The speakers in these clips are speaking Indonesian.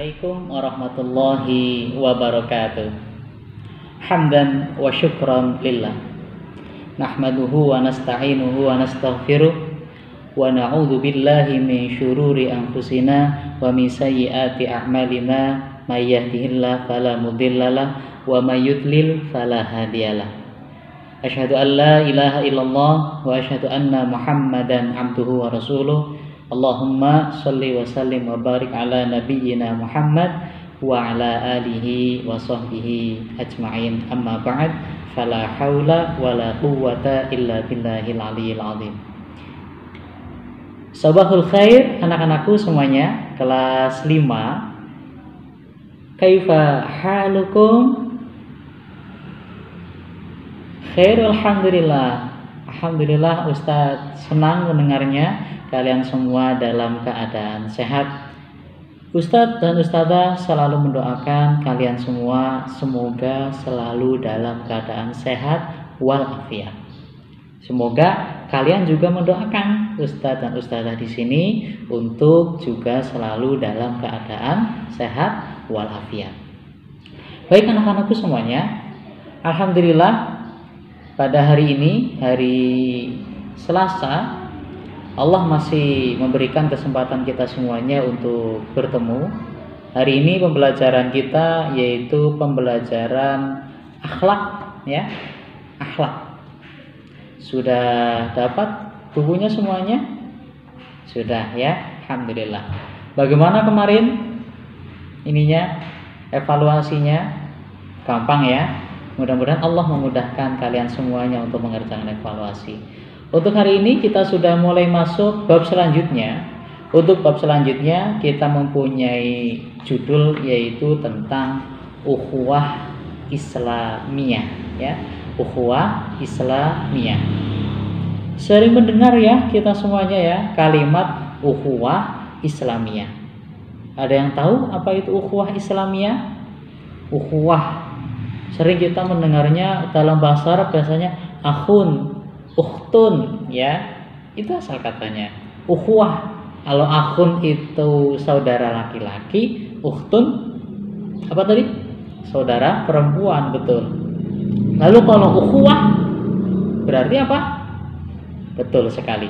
Assalamualaikum warahmatullahi wabarakatuh. Hamdan wa syukran lillah. Nahmaduhu wa nasta'inuhu wa nastaghfiruh wa na'udzu billahi min syururi anfusina wa min sayyiati a'malina may yahdihillahu fala mudhillalah wa may yudlil fala hadiyalah. Asyhadu an la ilaha illallah wa asyhadu anna Muhammadan abduhu wa rasuluh. Allahumma sholli wa sallim wa barik ala nabiyyina Muhammad wa ala alihi wa sahbihi ajma'in. Amma ba'd, fala haula wala quwwata illa billahil aliyyil azim. Sabahul khair anak-anakku semuanya, kelas 5. Kaifa halukum? Khair, alhamdulillah. Alhamdulillah Ustadz senang mendengarnya. Kalian semua dalam keadaan sehat. Ustadz dan Ustadzah selalu mendoakan kalian semua semoga selalu dalam keadaan sehat walafiat. Semoga kalian juga mendoakan Ustadz dan Ustadzah di sini untuk juga selalu dalam keadaan sehat walafiat. Baik anak-anakku semuanya, alhamdulillah pada hari ini, hari Selasa, Allah masih memberikan kesempatan kita semuanya untuk bertemu. Hari ini pembelajaran kita yaitu pembelajaran akhlak, ya, akhlak. Sudah dapat bukunya semuanya? Sudah, ya, alhamdulillah. Bagaimana kemarin ininya, evaluasinya? Gampang ya. Mudah-mudahan Allah memudahkan kalian semuanya untuk mengerjakan evaluasi. Untuk hari ini kita sudah mulai masuk bab selanjutnya. Untuk bab selanjutnya kita mempunyai judul yaitu tentang ukhuwah Islamiyah, ya. Ukhuwah Islamiyah. Sering mendengar ya kita semuanya ya kalimat ukhuwah Islamiyah. Ada yang tahu apa itu ukhuwah Islamiyah? Ukhuwah sering kita mendengarnya dalam bahasa Arab biasanya akhun, ukhtun, ya, itu asal katanya. Ukhuwah, kalau akhun itu saudara laki-laki, ukhtun apa tadi? Saudara perempuan, betul. Lalu kalau ukhuwah berarti apa? Betul sekali.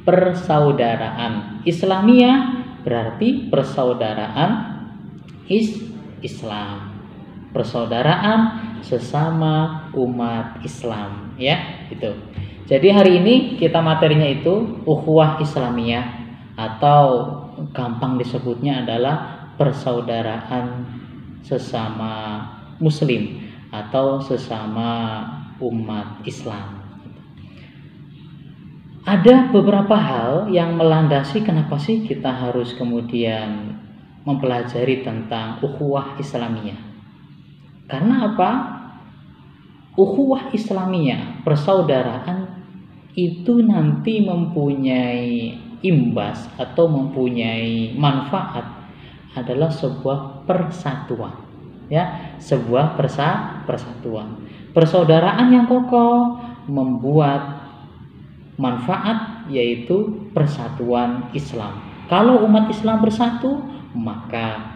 Persaudaraan Islamiyah berarti persaudaraan Islam. Persaudaraan sesama umat Islam, ya, itu. Jadi hari ini kita materinya itu ukhuwah Islamiyah atau gampang disebutnya adalah persaudaraan sesama muslim atau sesama umat Islam. Ada beberapa hal yang melandasi kenapa sih kita harus kemudian mempelajari tentang ukhuwah Islamiyah. Karena apa? Ukhuwah Islamiyah, persaudaraan itu nanti mempunyai imbas atau mempunyai manfaat adalah sebuah persatuan, ya, sebuah persatuan. Persaudaraan yang kokoh membuat manfaat yaitu persatuan Islam. Kalau umat Islam bersatu, maka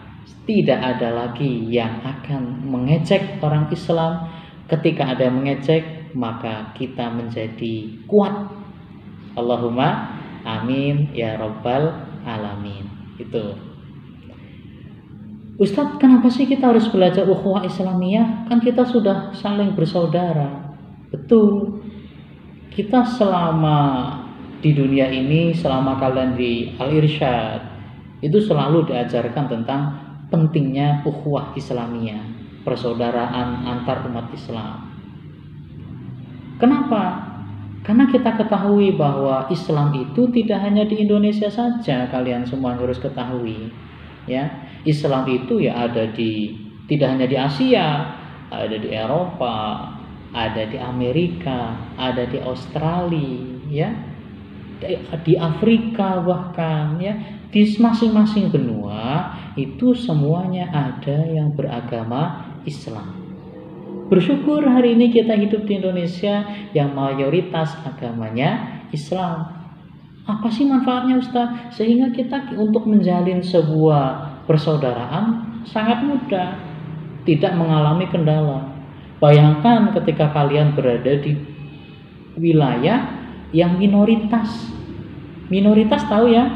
tidak ada lagi yang akan mengejek orang Islam. Ketika ada yang mengejek, maka kita menjadi kuat. Allahumma amin ya rabbal alamin. Itu. Ustadz, kenapa sih kita harus belajar ukhuwah Islamiyah? Kan kita sudah saling bersaudara. Betul. Kita selama di dunia ini, selama kalian di Al-Irsyad, itu selalu diajarkan tentang pentingnya ukhuwah Islamiyah, persaudaraan antar umat Islam. Kenapa? Karena kita ketahui bahwa Islam itu tidak hanya di Indonesia saja, kalian semua harus ketahui, ya. Islam itu ya ada tidak hanya di Asia, ada di Eropa, ada di Amerika, ada di Australia, ya. Di Afrika bahkan, ya. Di masing-masing benua itu semuanya ada yang beragama Islam. Bersyukur hari ini kita hidup di Indonesia yang mayoritas agamanya Islam. Apa sih manfaatnya Ustaz? Sehingga kita untuk menjalin sebuah persaudaraan sangat mudah, tidak mengalami kendala. Bayangkan ketika kalian berada di wilayah yang minoritas. Minoritas tahu ya,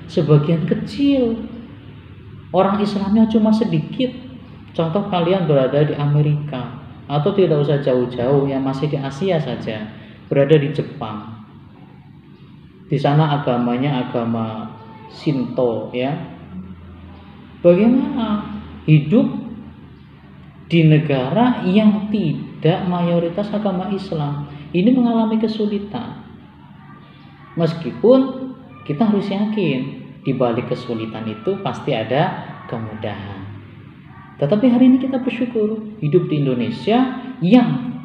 sebagian kecil. Orang Islamnya cuma sedikit. Contoh kalian berada di Amerika, atau tidak usah jauh-jauh, yang masih di Asia saja, berada di Jepang. Di sana agamanya agama Shinto ya. Bagaimana hidup di negara yang tidak mayoritas agama Islam? Ini mengalami kesulitan. Meskipun kita harus yakin di balik kesulitan itu pasti ada kemudahan. Tetapi hari ini kita bersyukur hidup di Indonesia yang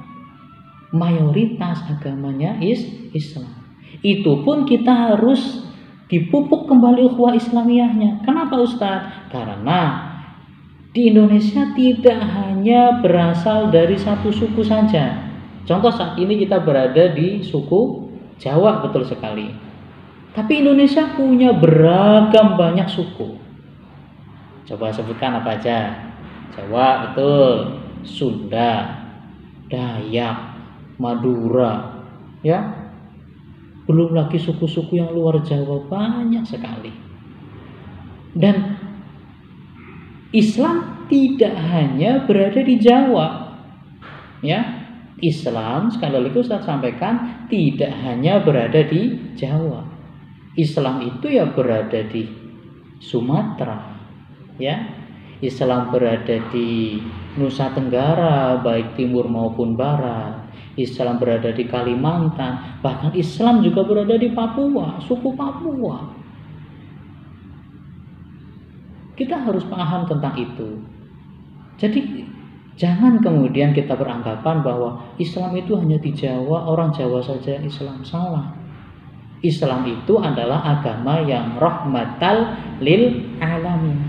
mayoritas agamanya Islam. Itu pun kita harus dipupuk kembali ukhuwah Islamiyahnya. Kenapa Ustadz? Karena di Indonesia tidak hanya berasal dari satu suku saja. Contoh saat ini kita berada di suku Jawa, betul sekali. Tapi Indonesia punya beragam banyak suku. Coba sebutkan apa aja. Jawa, betul. Sunda, Dayak, Madura, ya. Belum lagi suku-suku yang luar Jawa, banyak sekali. Dan Islam tidak hanya berada di Jawa, ya. Islam, sekali lagi Ustaz sampaikan, tidak hanya berada di Jawa. Islam itu ya berada di Sumatera, ya. Islam berada di Nusa Tenggara, baik timur maupun barat. Islam berada di Kalimantan, bahkan Islam juga berada di Papua, suku Papua. Kita harus paham tentang itu. Jadi jangan kemudian kita beranggapan bahwa Islam itu hanya di Jawa, orang Jawa saja Islam. Salah. Islam itu adalah agama yang rahmatal lil alamin.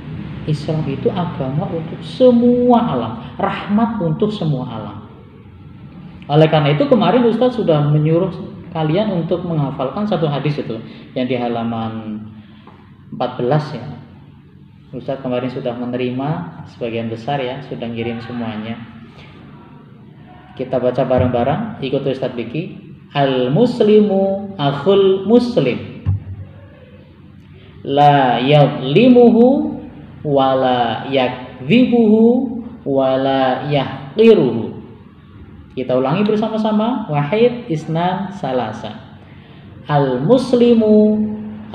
Islam itu agama untuk semua alam, rahmat untuk semua alam. Oleh karena itu kemarin Ustadz sudah menyuruh kalian untuk menghafalkan satu hadis itu yang di halaman 14 ya. Ustadz kemarin sudah menerima sebagian besar ya, sudah ngirim semuanya. Kita baca bareng-bareng, ikut Ustadz Biki. Al-muslimu akhul muslim, la yadlimuhu wala yakdzibuhu wala yahqiruhu. Kita ulangi bersama-sama. Wahid, isnan, salasa. Al-muslimu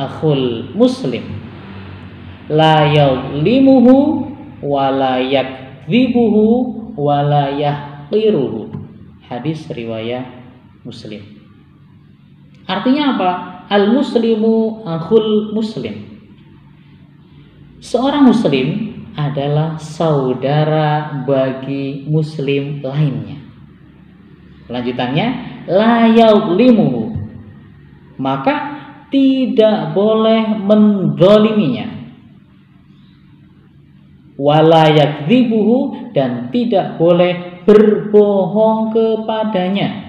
akhul muslim, la yadlimuhu wala yakdzibuhu wala yahqiruhu. Hadis riwayat Muslim. Artinya apa? Al-muslimu akhul muslim. Seorang muslim adalah saudara bagi muslim lainnya. Lanjutannya, la yadlimuhu, maka tidak boleh menzaliminya. Wala yakdzibuhu, dan tidak boleh berbohong kepadanya.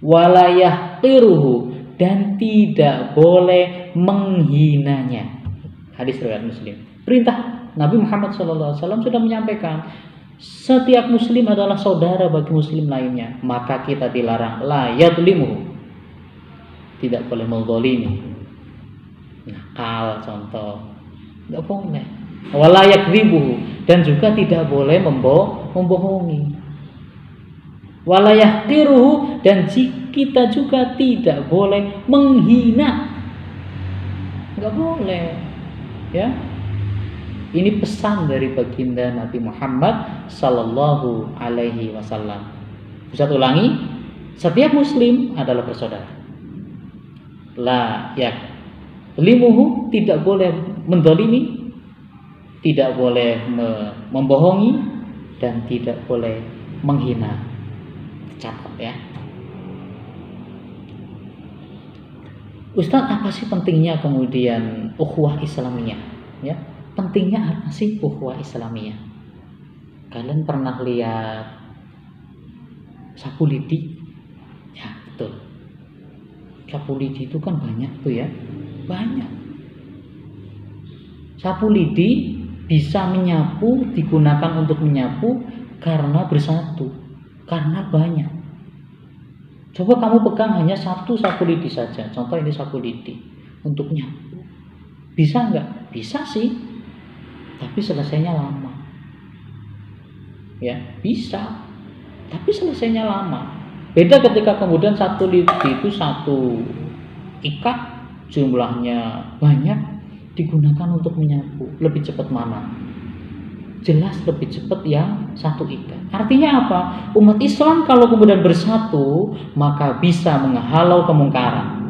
Wala yahqiruhu, dan tidak boleh menghinanya. Hadis riwayat Muslim. Perintah Nabi Muhammad SAW sudah menyampaikan, setiap muslim adalah saudara bagi muslim lainnya. Maka kita dilarang la yadlimuhu, tidak boleh menzalimi. Nakal contoh, tidak boleh. Wala yakdzibuhu, dan juga tidak boleh membohongi. Wala yahqiruhu, dan kita juga tidak boleh menghina. Enggak boleh. Ya. Ini pesan dari baginda Nabi Muhammad sallallahu alaihi wasallam. Bisa ulangi, setiap muslim adalah bersaudara. La yaklimuhu, tidak boleh mendolimi, tidak boleh membohongi, dan tidak boleh menghina. Catat ya. Ustadz, apa sih pentingnya kemudian ukhuwah Islamiyah? Ya, pentingnya apa sih ukhuwah Islamiyah? Kalian pernah lihat sapu lidi? Ya, betul. Sapu lidi itu kan banyak tuh ya, banyak. Sapu lidi bisa menyapu, digunakan untuk menyapu karena bersatu, karena banyak. Coba kamu pegang hanya satu sapu lidi saja. Contoh ini sapu lidi untuk nyapu. Bisa nggak? Bisa sih. Tapi selesainya lama. Ya, bisa. Tapi selesainya lama. Beda ketika kemudian satu lidi itu satu ikat, jumlahnya banyak, digunakan untuk menyapu. Lebih cepat mana? Jelas lebih cepat yang satu ikat. Artinya apa? Umat Islam kalau kemudian bersatu, maka bisa menghalau kemungkaran.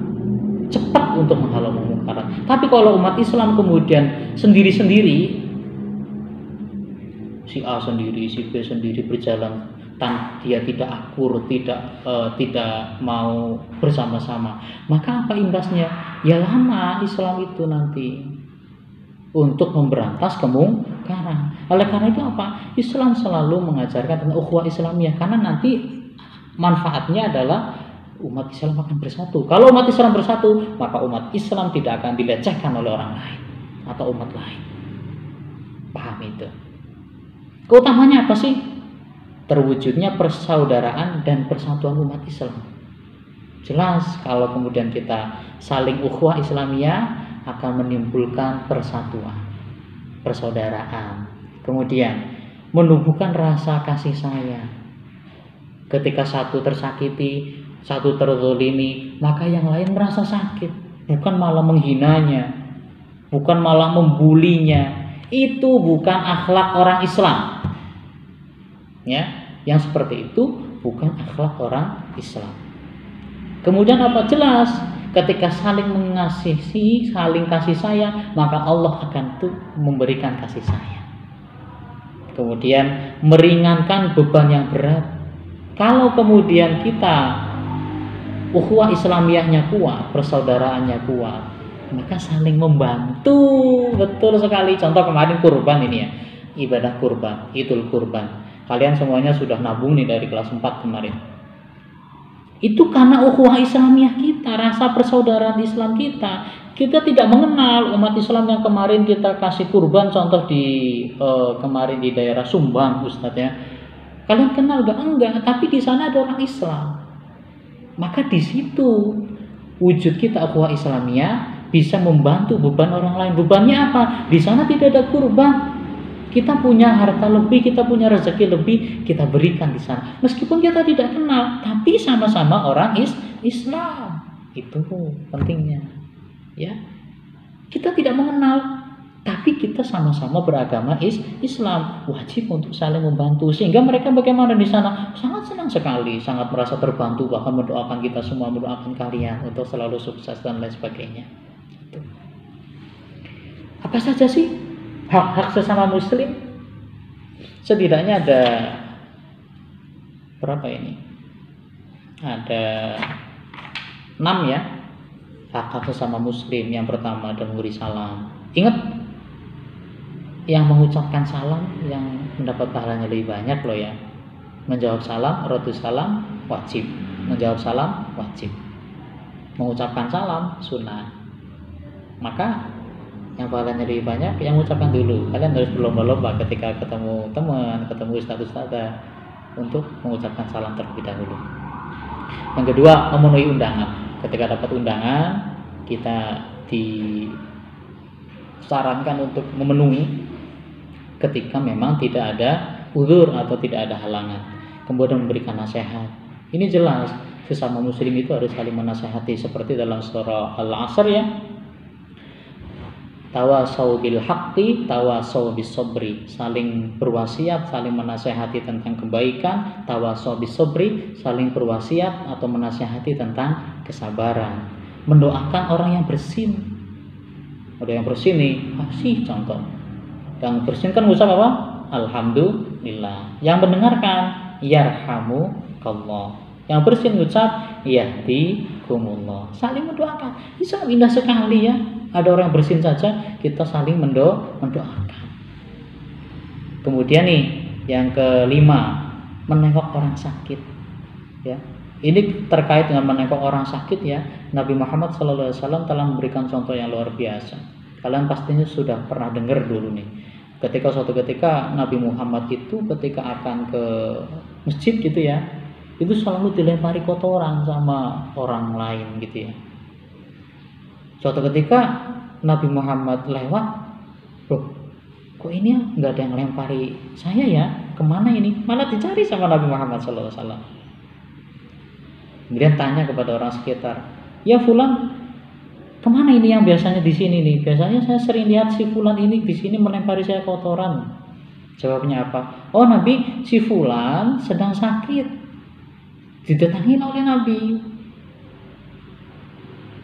Cepat untuk menghalau kemungkaran. Tapi kalau umat Islam kemudian sendiri-sendiri, si A sendiri, si B sendiri berjalan, dia tidak akur, tidak mau bersama-sama, maka apa imbasnya? Ya lama Islam itu nanti untuk memberantas kemungkaran. Oleh karena itu apa? Islam selalu mengajarkan tentang ukhuwah Islamiyah, karena nanti manfaatnya adalah umat Islam akan bersatu. Kalau umat Islam bersatu, maka umat Islam tidak akan dilecehkan oleh orang lain atau umat lain. Paham itu? Keutamanya apa sih? Terwujudnya persaudaraan dan persatuan umat Islam. Jelas kalau kemudian kita saling ukhuwah Islamiyah akan menimbulkan persatuan, persaudaraan. Kemudian menumbuhkan rasa kasih sayang. Ketika satu tersakiti, satu terzolimi, maka yang lain merasa sakit, bukan malah menghinanya, bukan malah membulinya. Itu bukan akhlak orang Islam. Ya, yang seperti itu bukan akhlak orang Islam. Kemudian apa? Jelas ketika saling mengasihi, saling kasih sayang, maka Allah akan tuh memberikan kasih sayang. Kemudian meringankan beban yang berat. Kalau kemudian kita ukhuwah Islamiyahnya kuat, persaudaraannya kuat, maka saling membantu. Betul sekali. Contoh kemarin kurban ini ya, ibadah kurban, Idul Kurban. Kalian semuanya sudah nabung nih dari kelas 4 kemarin. Itu karena ukhuwah Islamiyah kita, rasa persaudaraan Islam kita. Kita tidak mengenal umat Islam yang kemarin kita kasih kurban, contoh di kemarin di daerah Sumbang, Ustadz ya. Kalian kenal gak? Enggak, tapi di sana ada orang Islam. Maka di situ wujud kita ukhuwah Islamiyah bisa membantu beban orang lain. Bebannya apa? Di sana tidak ada kurban. Kita punya harta lebih, kita punya rezeki lebih, kita berikan di sana. Meskipun kita tidak kenal, tapi sama-sama orang Islam. Itu pentingnya. Ya. Kita tidak mengenal, tapi kita sama-sama beragama Islam. Wajib untuk saling membantu. Sehingga mereka bagaimana di sana? Sangat senang sekali, sangat merasa terbantu, bahkan mendoakan kita semua, mendoakan kalian untuk selalu sukses dan lain sebagainya. Itu. Apa saja sih hak-hak sesama muslim? Setidaknya ada berapa ini? Ada 6 ya. Hak-hak sesama muslim. Yang pertama ada memberi salam. Ingat, yang mengucapkan salam yang mendapat pahalanya lebih banyak loh ya. Menjawab salam, radus salam wajib. Menjawab salam wajib. Mengucapkan salam sunnah. Maka yang pahalanya lebih banyak yang mengucapkan dulu. Kalian harus berlomba-lomba ketika ketemu teman, ketemu ustadz-ustadzah untuk mengucapkan salam terlebih dahulu. Yang kedua, memenuhi undangan. Ketika dapat undangan, kita disarankan untuk memenuhi ketika memang tidak ada uzur atau tidak ada halangan. Kemudian memberikan nasihat. Ini jelas sesama muslim itu harus saling menasihati, seperti dalam surah Al-Asr ya. Tawasau bil haqqi, tawasau bis sabri. Saling berwasiat, saling menasihati tentang kebaikan. Tawasau bis sabri, saling berwasiat atau menasihati tentang kesabaran. Mendoakan orang yang bersin. Ada yang bersin nih, kasih contoh. Yang bersin kan ucap apa? Alhamdulillah. Yang mendengarkan, yarhamukallah. Yang bersin ucap, yahdikumullah. Saling mendoakan. Ini sangat indah sekali ya. Ada orang yang bersin saja, kita saling mendoakan. Kemudian nih, yang kelima, menengok orang sakit. Ya, ini terkait dengan menengok orang sakit ya. Nabi Muhammad SAW telah memberikan contoh yang luar biasa. Kalian pastinya sudah pernah dengar dulu nih. Ketika suatu ketika Nabi Muhammad itu ketika akan ke masjid gitu ya, itu selalu dilempari kotoran sama orang lain gitu ya. Suatu ketika Nabi Muhammad lewat, loh, kok ini ya nggak ada yang lempari saya ya? Kemana ini? Malah dicari sama Nabi Muhammad SAW. Kemudian tanya kepada orang sekitar, ya Fulan, kemana ini yang biasanya di sini nih? Biasanya saya sering lihat si Fulan ini di sini melempari saya kotoran. Jawabnya apa? Oh Nabi, si Fulan sedang sakit, didatangi oleh Nabi.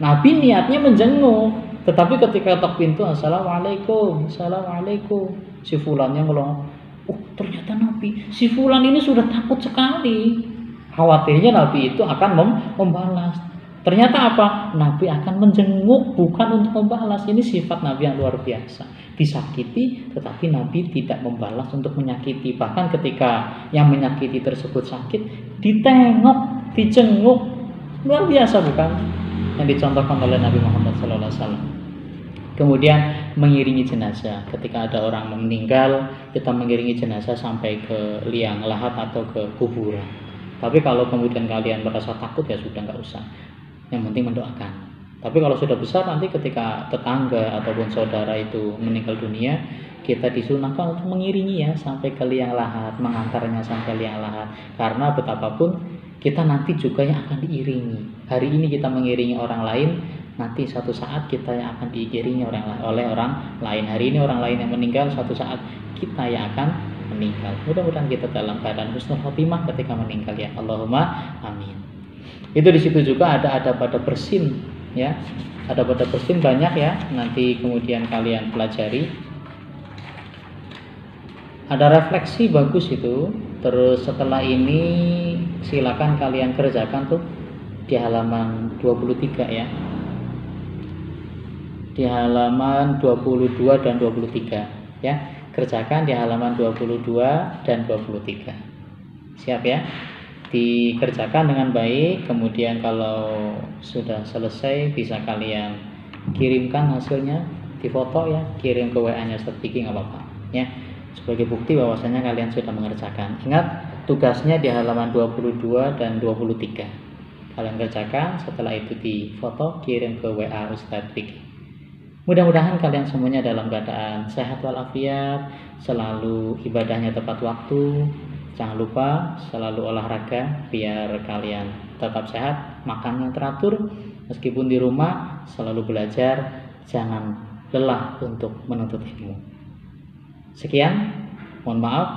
Nabi niatnya menjenguk, tetapi ketika ketok pintu, assalamualaikum, assalamualaikum, si Fulannya ngomong, oh ternyata Nabi, si Fulan ini sudah takut sekali. Khawatirnya Nabi itu akan membalas. Ternyata apa? Nabi akan menjenguk, bukan untuk membalas. Ini sifat Nabi yang luar biasa. Disakiti, tetapi Nabi tidak membalas untuk menyakiti. Bahkan ketika yang menyakiti tersebut sakit, ditengok, dijenguk. Luar biasa bukan? Yang dicontohkan oleh Nabi Muhammad SAW. Kemudian mengiringi jenazah. Ketika ada orang meninggal, kita mengiringi jenazah sampai ke liang lahat atau ke kuburan. Tapi kalau kemudian kalian merasa takut ya sudah, nggak usah. Yang penting mendoakan. Tapi kalau sudah besar, nanti ketika tetangga ataupun saudara itu meninggal dunia, kita disunahkan untuk mengiringi ya sampai ke liang lahat, mengantarnya sampai liang lahat. Karena betapapun kita nanti juga yang akan diiringi. Hari ini kita mengiringi orang lain, nanti suatu saat kita yang akan diiringi oleh orang lain. Hari ini orang lain yang meninggal, suatu saat kita yang akan meninggal. Mudah-mudahan kita dalam keadaan husnul khotimah ketika meninggal ya. Allahumma amin. Itu di situ juga ada pada bersin ya. Ada pada bersin banyak ya. Nanti kemudian kalian pelajari. Ada refleksi bagus itu. Terus setelah ini silakan kalian kerjakan tuh di halaman 23 ya. Di halaman 22 dan 23 ya. Kerjakan di halaman 22 dan 23. Siap ya? Dikerjakan dengan baik. Kemudian kalau sudah selesai bisa kalian kirimkan hasilnya, difoto ya, kirim ke WA-nya Ustaz Vicky nggak apa-apa ya. Sebagai bukti bahwasanya kalian sudah mengerjakan. Ingat, tugasnya di halaman 22 dan 23. Kalian kerjakan, setelah itu difoto, kirim ke WA Ustaz Vicky. Mudah-mudahan kalian semuanya dalam keadaan sehat walafiat, selalu ibadahnya tepat waktu. Jangan lupa selalu olahraga biar kalian tetap sehat, makan yang teratur. Meskipun di rumah selalu belajar, jangan lelah untuk menuntut ilmu. Sekian, mohon maaf.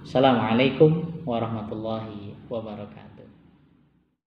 Assalamualaikum warahmatullahi wabarakatuh.